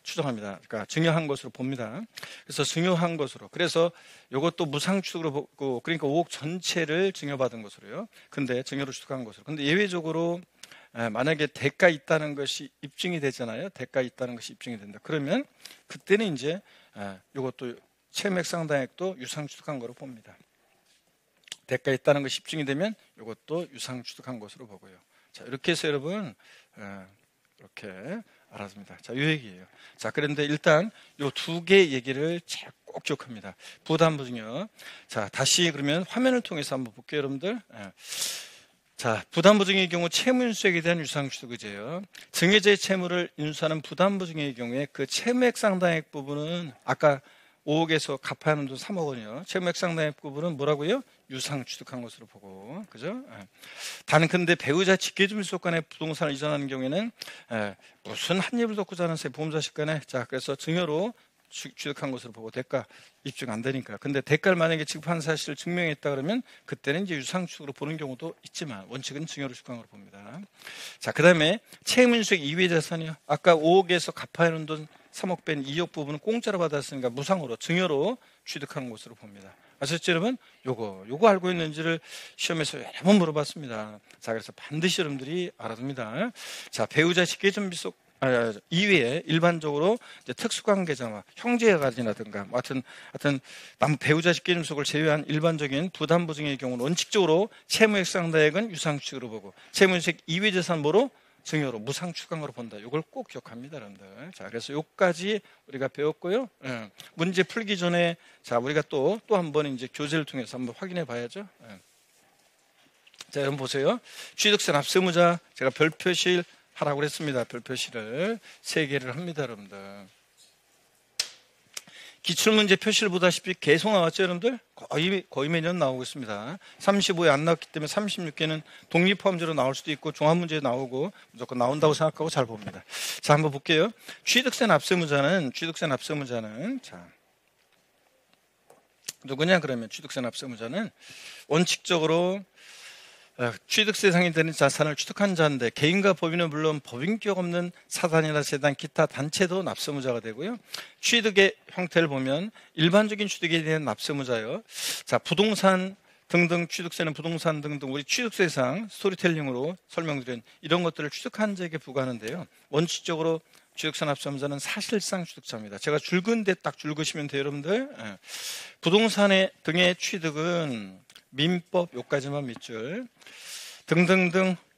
S1: 추정합니다. 그러니까 증여한 것으로 봅니다. 그래서 증여한 것으로. 그래서 이것도 무상취득으로 보고, 그러니까 5억 전체를 증여받은 것으로요. 근데 증여로 취득한 것으로. 근데 예외적으로 만약에 대가 있다는 것이 입증이 되잖아요. 대가 있다는 것이 입증이 된다. 그러면 그때는 이제 이것도 채무액 상당액도 유상취득한 거로 봅니다. 대가 있다는 것이 입증이 되면 이것도 유상취득한 것으로 보고요. 자, 이렇게 해서 여러분 이렇게 알았습니다. 자, 이 얘기예요. 자, 그런데 일단 요 두 개 얘기를 꼭 기억합니다. 부담부 증여. 자, 다시 그러면 화면을 통해서 한번 볼게요, 여러분들. 자, 부담부 증여의 경우 채무 인수액에 대한 유상취득 의제예요. 증여자의 채무를 인수하는 부담부 증여의 경우에 그 채무액 상당액 부분은 아까 5억에서 갚아야 하는 돈 3억 원이요. 채무액 상당액 부분은 뭐라고요? 유상취득한 것으로 보고, 그죠? 단 근데 배우자 직계주민속 간에 부동산을 이전하는 경우에는 무슨 한 입을 덮고 자는 새 보험자식 간에, 자, 그래서 증여로 취득한 것으로 보고 대가 입증 안 되니까. 근데 대가를 만약에 지급한 사실을 증명했다 그러면 그때는 이제 유상취득으로 보는 경우도 있지만 원칙은 증여로 취득한 걸로 봅니다. 자, 그 다음에 채무인수액 이외 자산이요. 아까 5억에서 갚아야 하는 돈 3억 뺀 2억 부분은 공짜로 받았으니까 무상으로 증여로 취득한 것으로 봅니다. 아셨죠, 여러분? 요거 알고 있는지를 시험에서 여러 번 물어봤습니다. 자, 그래서 반드시 여러분들이 알아둡니다. 자, 배우자 직계존비속 이외에 일반적으로 이제 특수관계자와 형제가지라든가 하여튼 배우자 직계존속을 제외한 일반적인 부담부 증여의 경우는 원칙적으로 채무액 상당액은 유상취득으로 보고 채무인수액 이외 재산 뭐로 증여로 무상취득으로 본다. 이걸 꼭 기억합니다, 여러분들. 자, 그래서 요까지 우리가 배웠고요. 문제 풀기 전에 자, 우리가 또 한 번 이제 교재를 통해서 한번 확인해 봐야죠. 자, 여러분 보세요. 취득세 납세무자 제가 별 표시를 하라고 했습니다. 별 표시를 3개를 합니다, 여러분들. 기출문제 표시를 보다시피 계속 나왔죠, 여러분들? 거의 매년 나오고 있습니다. 35에 안 나왔기 때문에 36개는 독립포함제로 나올 수도 있고 종합문제에 나오고 무조건 나온다고 생각하고 잘 봅니다. 자, 한번 볼게요. 취득세 납세무자는 자, 누구냐 그러면 취득세 납세무자는 원칙적으로 취득세상이 되는 자산을 취득한 자인데 개인과 법인은 물론 법인격 없는 사단이나 재단, 기타 단체도 납세무자가 되고요. 취득의 형태를 보면 일반적인 취득에 대한 납세무자요. 자, 부동산 등등 취득세는 부동산 등등 우리 취득세상 스토리텔링으로 설명드린 이런 것들을 취득한 자에게 부과하는데요. 원칙적으로 취득세 납세무자는 사실상 취득자입니다. 제가 줄근데 딱 줄그시면 돼요, 여러분들. 부동산 등의 취득은 민법 요까지만 밑줄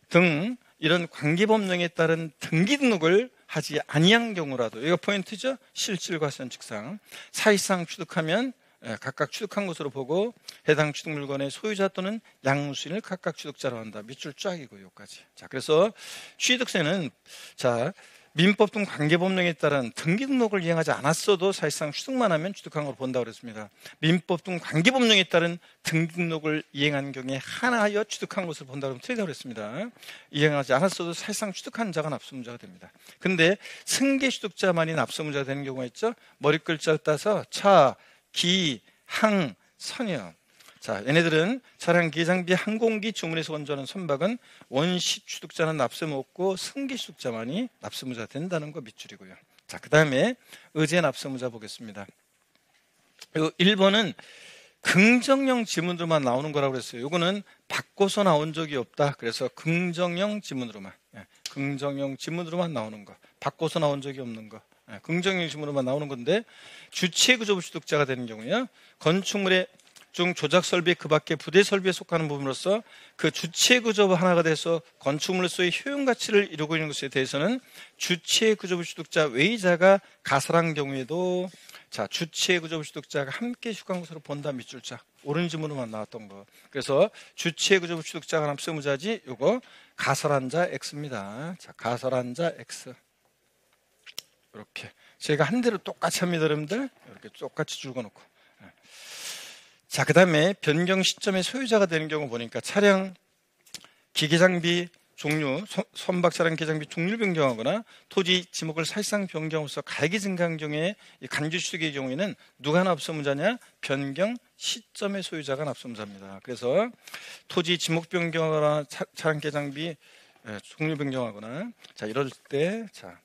S1: 등 이런 관계법령에 따른 등기 등록을 하지 아니한 경우라도 이거 포인트죠. 실질과 선칙상 사실상 취득하면 각각 취득한 것으로 보고 해당 취득 물건의 소유자 또는 양수인을 각각 취득자로 한다. 밑줄 쫙이고 요까지. 자, 그래서 취득세는 자 민법 등 관계법령에 따른 등기 등록을 이행하지 않았어도 사실상 취득만 하면 취득한 걸 본다고 그랬습니다. 민법 등 관계법령에 따른 등기 등록을 이행한 경우에 하나하여 취득한 것을 본다고 하면 틀리다고 그랬습니다. 이행하지 않았어도 사실상 취득한 자가 납세무자가 됩니다. 근데 승계 취득자만이 납세무자가 되는 경우가 있죠. 머리 글자를 따서 차, 기, 항, 선이요. 자, 얘네들은 차량 기장비 항공기 주문에서 건조하는 선박은 원시 취득자는 납세무 없고 승계 취득자만이 납세무자 된다는 거 밑줄이고요. 자, 그 다음에 의제 납세무자 보겠습니다. 1번은 긍정형 지문으로만 나오는 거라고 그랬어요. 이거는 바꿔서 나온 적이 없다. 그래서 긍정형 지문으로만 나오는 거. 바꿔서 나온 적이 없는 거. 긍정형 지문으로만 나오는 건데 주체구조부 취득자가 되는 경우에요. 건축물의 중 조작 설비 그 밖에 부대 설비에 속하는 부분으로서 그 주체 구조부 하나가 돼서 건축물로서의 효용 가치를 이루고 있는 것에 대해서는 주체 구조부 취득자 외의자가 가설한 경우에도 자 주체 구조부 취득자가 함께 취득한 것으로 본다. 밑줄자 오른 지문으로만 나왔던 거. 그래서 주체 구조부 취득자가 납세무자지 요거 가설한 자 X입니다. 자 가설한 자 X 이렇게 제가 한 대로 똑같이 합니다, 여러분들. 이렇게 똑같이 줄거놓고. 자, 그 다음에 변경 시점의 소유자가 되는 경우 보니까 차량 기계장비 종류, 선박 차량 기계장비 종류 변경하거나 토지 지목을 사실상 변경으로서 가액이 증가한 경우에 간주 취득의 경우에는 누가 납세무자냐? 변경 시점의 소유자가 납세무자입니다. 그래서 토지 지목 변경하거나 차량 기계장비 종류 변경하거나 자 이럴 때 자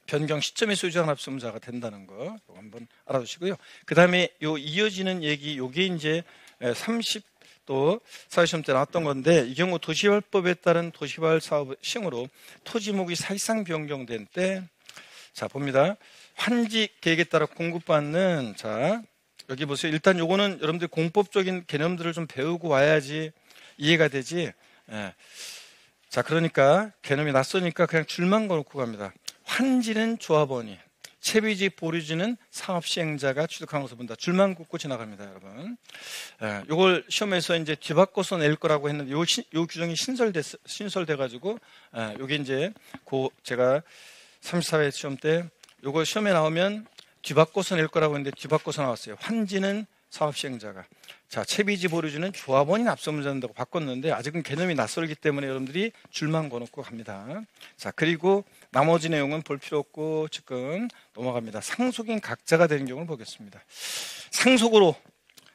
S1: 변경 시점에 소유자가 납세의무자가 된다는 거 이거 한번 알아두시고요. 그 다음에 요 이어지는 얘기 요게 이제 30도 사회시험 때 나왔던 건데 이 경우 도시개발법에 따른 도시개발 사업 시행으로 토지목이 사실상 변경된 때 자 봅니다. 환지 계획에 따라 공급받는 자 여기 보세요. 일단 요거는 여러분들 공법적인 개념들을 좀 배우고 와야지 이해가 되지. 자 그러니까 개념이 낯서니까 그냥 줄만 걸어놓고 갑니다. 환지는 조합원이, 채비지 보류지는 사업시행자가 취득한 것을 본다. 줄만 긋고 지나갑니다, 여러분. 요걸 시험에서 이제 뒤바꿔서 낼 거라고 했는데 요 규정이 신설돼가지고 요게 이제 제가 34회 시험 때 요거 시험에 나오면 뒤바꿔서 낼 거라고 했는데 뒤바꿔서 나왔어요. 환지는 사업시행자가. 자, 채비지 보류지는 조합원이 납세의무자 된다고 바꿨는데 아직은 개념이 낯설기 때문에 여러분들이 줄만 거놓고 갑니다. 자, 그리고 나머지 내용은 볼 필요 없고 지금 넘어갑니다. 상속인 각자가 되는 경우를 보겠습니다. 상속으로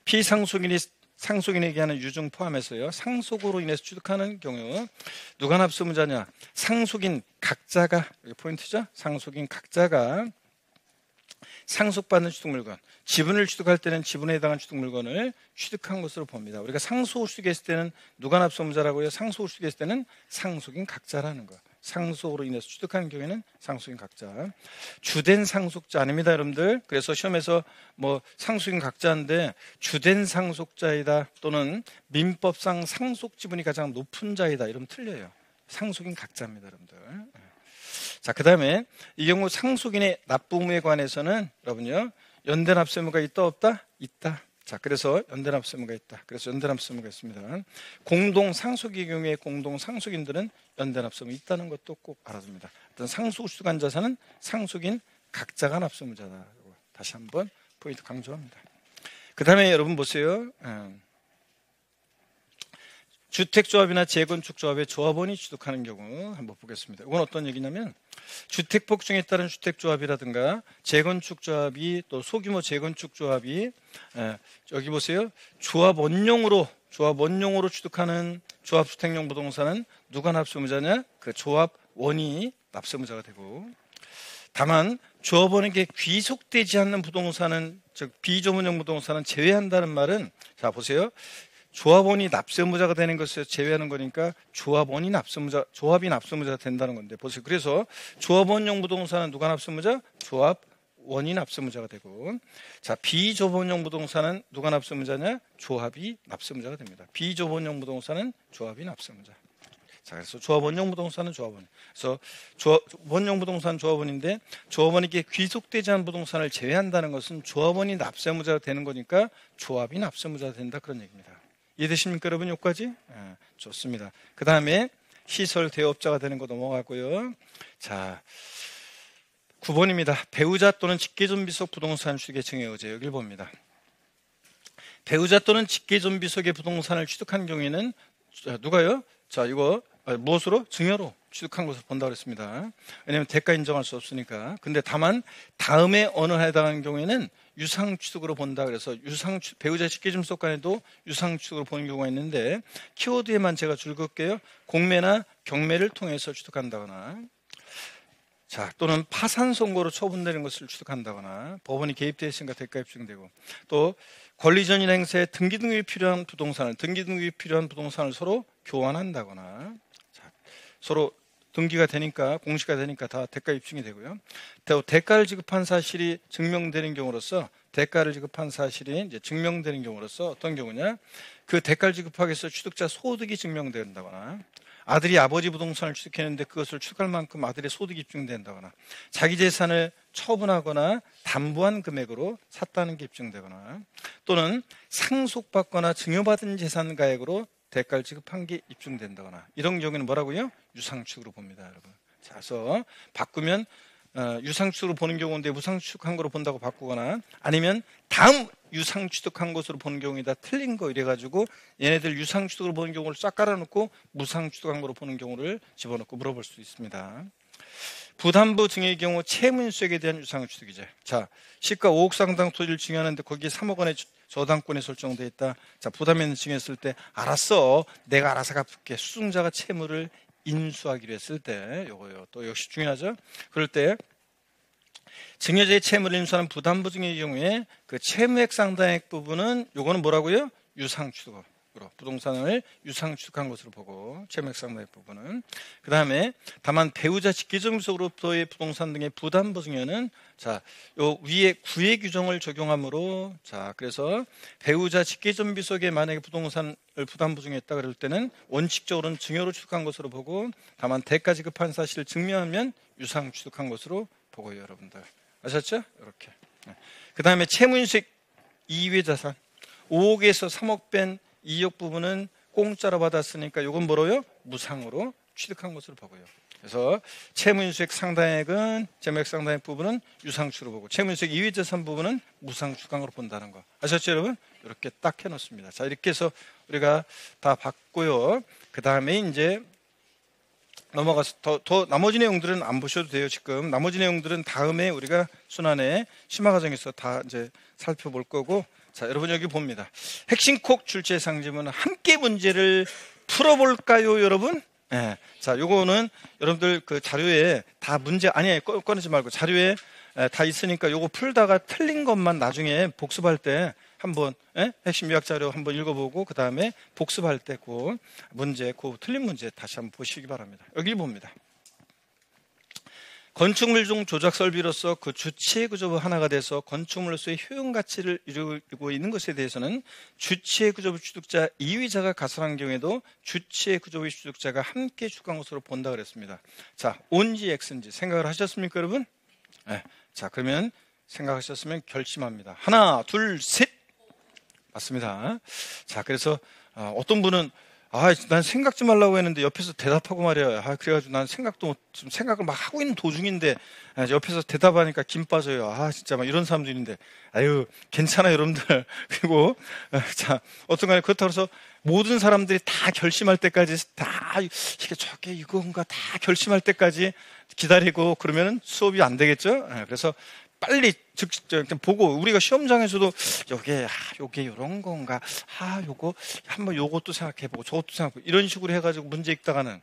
S1: 피상속인이 상속인에게 하는 유증 포함해서요. 상속으로 인해서 취득하는 경우 누가 납세의무자냐? 상속인 각자가 여기 포인트죠. 상속인 각자가 상속받는 취득물건, 지분을 취득할 때는 지분에 해당한 취득물건을 취득한 것으로 봅니다. 우리가 상속을 취득했을 때는 누가 납세의무자라고요? 상속을 취득했을 때는 상속인 각자라는 거. 상속으로 인해서 취득하는 경우에는 상속인 각자. 주된 상속자 아닙니다, 여러분들. 그래서 시험에서 뭐 상속인 각자인데 주된 상속자이다 또는 민법상 상속 지분이 가장 높은 자이다 이러면 틀려요. 상속인 각자입니다, 여러분들. 자, 그 다음에 이 경우 상속인의 납부의무에 관해서는 여러분요 연대 납세의무가 있다 없다? 있다. 자, 그래서 연대 납세의무가 있다. 그래서 연대 납세의무가 있습니다. 공동 상속의 경우에 공동 상속인들은 연대 납세의무 있다는 것도 꼭 알아둡니다. 어떤 상속을 취득한 자산은 상속인 각자가 납세의무자다. 다시 한번 포인트 강조합니다. 그 다음에 여러분 보세요. 주택조합이나 재건축조합의 조합원이 취득하는 경우 한번 보겠습니다. 이건 어떤 얘기냐면 주택복중에 따른 주택조합이라든가 재건축조합이 또 소규모 재건축조합이 여기 보세요. 조합 원용으로 취득하는 조합주택용 부동산은 누가 납세의무자냐? 그 조합원이 납세의무자가 되고 다만 조합원에게 귀속되지 않는 부동산은 즉 비조문용 부동산은 제외한다는 말은 자 보세요. 조합원이 납세의무자가 되는 것을 제외하는 거니까 조합이 납세의무자가 된다는 건데 보세요. 그래서 조합원용 부동산은 누가 납세의무자? 조합원이 납세의무자가 되고 자 비조합원용 부동산은 누가 납세의무자냐? 조합이 납세의무자가 됩니다. 비조합원용 부동산은 조합이 납세의무자. 자 그래서 조합원용 부동산은 조합원. 그래서 원용 부동산 조합원인데 조합원에게 귀속되지 않은 부동산을 제외한다는 것은 조합원이 납세의무자가 되는 거니까 조합이 납세의무자가 된다 그런 얘기입니다. 이해되십니까 여러분 여기까지? 좋습니다. 그 다음에 시설 대업자가 되는 거 넘어가고요. 자 9번입니다. 배우자 또는 직계존비속 부동산 취득의 증여 의제 여기를 봅니다. 배우자 또는 직계존비속의 부동산을 취득한 경우에는 누가요? 자 이거 무엇으로? 증여로 취득한 것을 본다고 했습니다. 왜냐하면 대가 인정할 수 없으니까. 근데 다만 다음에 어느 해당하는 경우에는 유상취득으로 본다. 그래서 배우자 직계존비속 간에도 유상취득으로 보는 경우가 있는데 키워드에만 제가 줄 긋게요. 공매나 경매를 통해서 취득한다거나 자 또는 파산 선고로 처분되는 것을 취득한다거나 법원이 개입되어 있으니까 대가 입증되고 또 권리전인 행사에 등기 등급이 필요한 부동산을 서로 교환한다거나 자, 서로 등기가 되니까 공시가 되니까 다 대가 입증이 되고요. 또 대가를 지급한 사실이 증명되는 경우로서 대가를 지급한 사실이 이제 증명되는 경우로서 어떤 경우냐? 그 대가를 지급하기 위해서 취득자 소득이 증명된다거나 아들이 아버지 부동산을 취득했는데 그것을 취득할 만큼 아들의 소득이 입증된다거나 자기 재산을 처분하거나 담보한 금액으로 샀다는 게 입증되거나 또는 상속받거나 증여받은 재산 가액으로 대가를 지급한 게 입증된다거나 이런 경우에는 뭐라고요? 유상취득으로 봅니다, 여러분. 자, 그래서 바꾸면 유상취득으로 보는 경우인데 무상취득한 거로 본다고 바꾸거나 아니면 다음 유상취득한 것으로 보는 경우이다 틀린 거 이래가지고 얘네들 유상취득으로 보는 경우를 쫙 깔아놓고 무상취득한 거로 보는 경우를 집어넣고 물어볼 수 있습니다. 부담부 증여의 경우 채무인수액에 대한 유상취득이죠. 자, 시가 5억 상당 토지를 증여하는데 거기에 3억 원의 저당권이 설정돼 있다. 자, 부담이 증여했을 때 알았어, 내가 알아서 갚을게. 수증자가 채무를 인수하기로 했을 때 요거요. 또 역시 중요하죠. 그럴 때 증여자의 채무를 인수하는 부담부 증여의 경우에 그 채무액 상당액 부분은 요거는 뭐라고요? 유상취득으로 부동산을 유상취득한 것으로 보고, 채무액 상당액 부분은. 그 다음에 다만 배우자 직계존비속으로부터의 부동산 등의 부담부 증여는 자, 요 위에 구의 규정을 적용하므로, 자, 그래서 배우자 직계존비속에 만약에 부동산을 부담부 증여했다 그럴 때는 원칙적으로는 증여로 취득한 것으로 보고, 다만 대가 지급한 사실을 증명하면 유상취득한 것으로 보고요, 여러분들. 아셨죠? 이렇게. 그 다음에 채무인수익 이외 자산 5억에서 3억 뺀 2억 부분은 공짜로 받았으니까 이건 뭐로요? 무상으로 취득한 것으로 보고요. 그래서 채무인수익 상당액은, 채무액 상당액 부분은 유상취로 보고, 채무인수익 이외 자산 부분은 무상취득으로 본다는 거. 아셨죠, 여러분? 이렇게 딱 해놓습니다. 자, 이렇게 해서 우리가 다 봤고요. 그 다음에 이제 넘어가서 더 나머지 내용들은 안 보셔도 돼요. 지금 나머지 내용들은 다음에 우리가 순환의 심화 과정에서 다 이제 살펴볼 거고, 자, 여러분 여기 봅니다. 핵심 콕 출제 상지문은 함께 문제를 풀어볼까요, 여러분? 네. 자, 요거는 여러분들 그 자료에 다 문제 아니에요. 꺼내지 말고 자료에 다 있으니까 요거 풀다가 틀린 것만 나중에 복습할 때 한번 핵심 요약 자료 한번 읽어보고, 그 다음에 복습할 때 그 문제, 그 틀린 문제 다시 한번 보시기 바랍니다. 여기 봅니다. 건축물 중 조작 설비로서 그 주체 구조부 하나가 돼서 건축물로서의 효용 가치를 이루고 있는 것에 대해서는 주체 구조부 취득자 2위자가 가설한 경우에도 주체 구조부 취득자가 함께 취득한 것으로 본다 그랬습니다. 자, 온지 X인지 생각을 하셨습니까, 여러분? 네. 자, 그러면 생각하셨으면 결심합니다. 하나, 둘, 셋. 맞습니다. 자, 그래서 어떤 분은 난 생각 좀 하려고 했는데 옆에서 대답하고 말이야. 그래가지고 난 지금 생각을 막 하고 있는 도중인데 옆에서 대답하니까 김 빠져요. 진짜 막 이런 사람도 있는데, 아유, 괜찮아요, 여러분들. 그리고 자, 어떤 간에 그렇다고 해서 모든 사람들이 다 결심할 때까지 다 이게 저게 이건가 다 결심할 때까지 기다리고 그러면 수업이 안 되겠죠. 그래서 빨리 보고, 우리가 시험장에서도 요게 이런 건가, 요거 한번 요것도 생각해보고 저것도 생각해보고 이런 식으로 해가지고 문제 읽다가는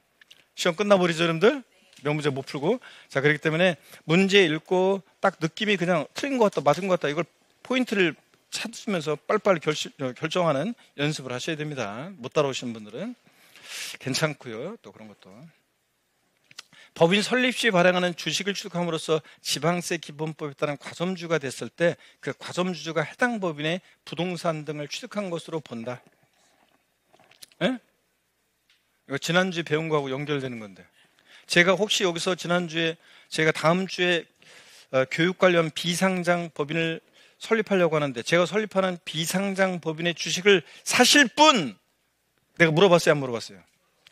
S1: 시험 끝나버리죠, 여러분들. 명문제 못 풀고. 자, 그렇기 때문에 문제 읽고 딱 느낌이 그냥 틀린 것 같다, 맞은 것 같다, 이걸 포인트를 찾으면서 빨리빨리 결정하는 연습을 하셔야 됩니다. 못 따라오시는 분들은 괜찮고요. 또 그런 것도. 법인 설립 시 발행하는 주식을 취득함으로써 지방세 기본법에 따른 과점주가 됐을 때 그 과점주주가 해당 법인의 부동산 등을 취득한 것으로 본다. 예? 이거 지난주에 배운 거하고 연결되는 건데, 제가 혹시 여기서 지난주에 제가 다음 주에 교육 관련 비상장 법인을 설립하려고 하는데, 제가 설립하는 비상장 법인의 주식을 사실 분 내가 물어봤어요, 안 물어봤어요?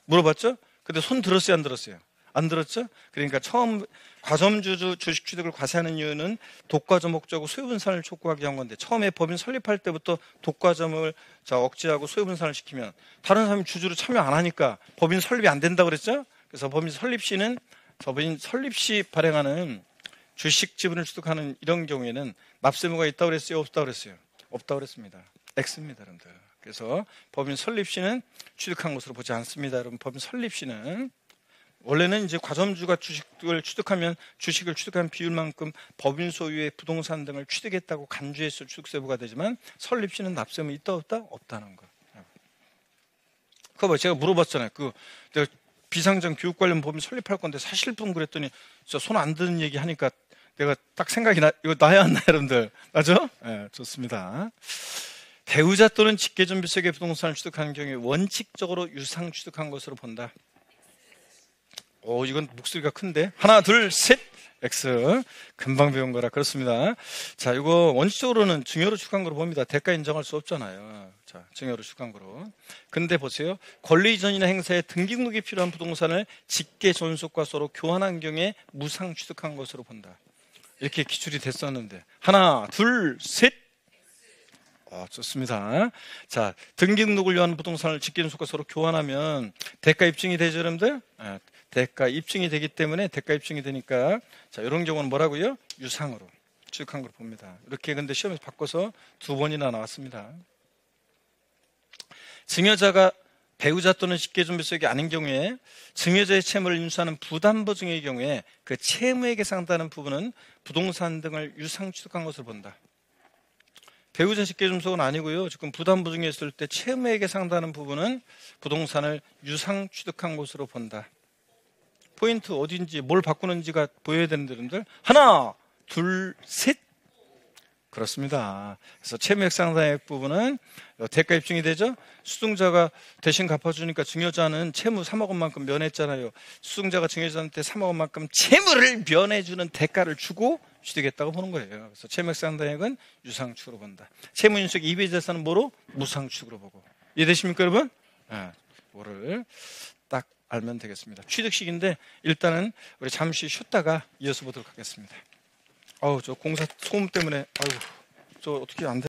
S1: 물어봤죠? 근데 손 들었어요, 안 들었어요? 안 들었죠? 그러니까 처음 과점주주 주식 취득을 과세하는 이유는 독과점 목적하고 소유분산을 촉구하기 위한 건데, 처음에 법인 설립할 때부터 독과점을 억제하고 소유분산을 시키면 다른 사람이 주주로 참여 안 하니까 법인 설립이 안 된다고 그랬죠? 그래서 법인 설립 시는 법인 설립 시 발행하는 주식 지분을 취득하는 이런 경우에는 납세무가 있다고 그랬어요, 없다고 그랬어요? 없다고 그랬습니다. X입니다, 여러분들. 그래서 법인 설립 시는 취득한 것으로 보지 않습니다, 여러분. 법인 설립 시는 원래는 이제 과점주가 주식을 취득하면 주식을 취득한 비율만큼 법인 소유의 부동산 등을 취득했다고 간주해서 취득세부가 되지만, 설립 시는 납세무 있다 없다? 없다는 거. 그거 봐, 제가 물어봤잖아요. 내가 비상장 교육 관련 법인 설립할 건데 사실분 그랬더니 진짜 손 안 드는 얘기 하니까 내가 딱 생각이 이거 나야 안 나요, 여러분들? 맞죠? 네, 좋습니다. 배우자 또는 직계존비속의 부동산을 취득하는 경우에 원칙적으로 유상 취득한 것으로 본다. 이건 목소리가 큰데. 하나, 둘, 셋. X. 금방 배운 거라 그렇습니다. 자, 이거 원칙적으로는 증여로 취득한 거로 봅니다. 대가 인정할 수 없잖아요. 자, 증여로 취득한 거로. 근데 보세요. 권리 이전이나 행사에 등기등록이 필요한 부동산을 직계 존속과 서로 교환한 경우에 무상 취득한 것으로 본다. 이렇게 기출이 됐었는데. 하나, 둘, 셋. 좋습니다. 자, 등기등록을 위한 부동산을 직계 존속과 서로 교환하면 대가 입증이 되죠, 여러분들? 대가 입증이 되기 때문에, 대가 입증이 되니까, 자, 이런 경우는 뭐라고요? 유상으로. 취득한 걸 봅니다. 이렇게 근데 시험에서 바꿔서 2번이나 나왔습니다. 증여자가 배우자 또는 직계존비속이 아닌 경우에 증여자의 채무를 인수하는 부담보증의 경우에 그 채무에게 상당하는 부분은 부동산 등을 유상 취득한 것을 본다. 배우자 직계존속은 아니고요. 지금 부담보증이 있을 때 채무에게 상당하는 부분은 부동산을 유상 취득한 것으로 본다. 포인트 어딘지 뭘 바꾸는지가 보여야 되는데 여러분들 하나, 둘, 셋. 그렇습니다. 그래서 채무액 상당액 부분은 대가 입증이 되죠. 수증자가 대신 갚아주니까 증여자는 채무 3억 원만큼 면했잖아요. 수증자가 증여자한테 3억 원만큼 채무를 면해주는 대가를 주고 취득했다고 보는 거예요. 그래서 채무액 상당액은 유상축으로 본다. 채무인수액 이외의 자산은 뭐로? 무상축으로 보고. 이해되십니까 여러분? 뭐를 딱 알면 되겠습니다. 취득식인데 일단은 우리 잠시 쉬었다가 이어서 보도록 하겠습니다. 저 공사 소음 때문에 저 어떻게 안 돼?